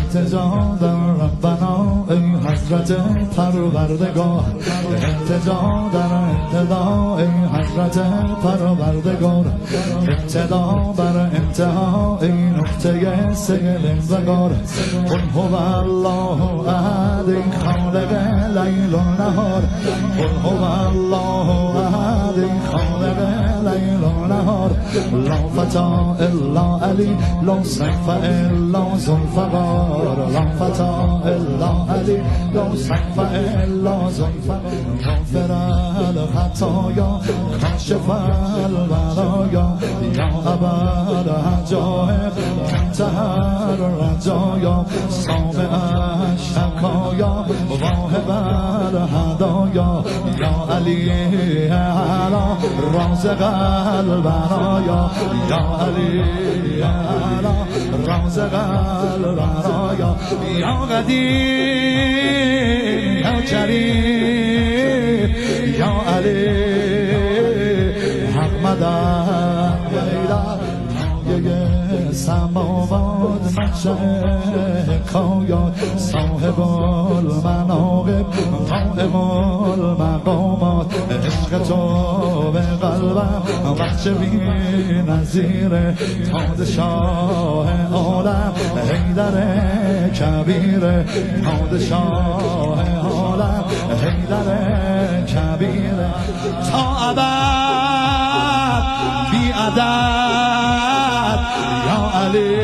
التجا در ربنا ای حضرت پروردگار التجا در ابتدا ای حضرت پروردگار ابتدا بر انتها ای نقطه سیر زگار قل هو الله احد ای خالق لیل و نهار قل هو الله احد ای خالق لیل و نهار لا فتا الا علی لا سیف الا ذوالفقار لا فتا الا علی لا سیف الا ذوالفقار غافر الخطایا کاشف البلایا یا ابد حجائب منتهى الرجایا سامع الشکایا واهب الهدایا یا علی اعلی رازق البرایا یا علی اعلی رازق البرایا یا قدیر یا کریم یا علی حق مدد مایه سماوات منشأ کایات صاحب المناقب قائم المقامات عشق تو به قلبم بخش بی نظیر پادشاه عالم حیدر کبیر پادشاه عالم حیدر کبیر تا ابد بی عدد یا علی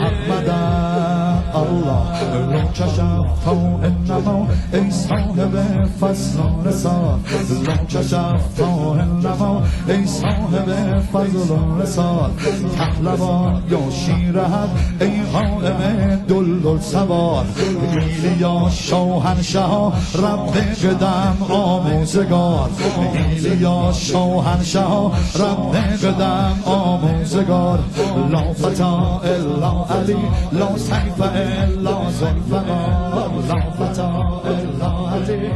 حق مدد الله لو کشفت انما ای صاحب فضل و رسال لو کشفت انما ای صاحب فضل و رسال پهلوان یا شیرهد ای قائم دلدل سوار ایلیا شاهنشاه رب قدم آموزگار ایلیا شاهنشاه رب قدم آموزگار لا فتا الا علی لا سیف الا ذوالفقار لا فتا الا علی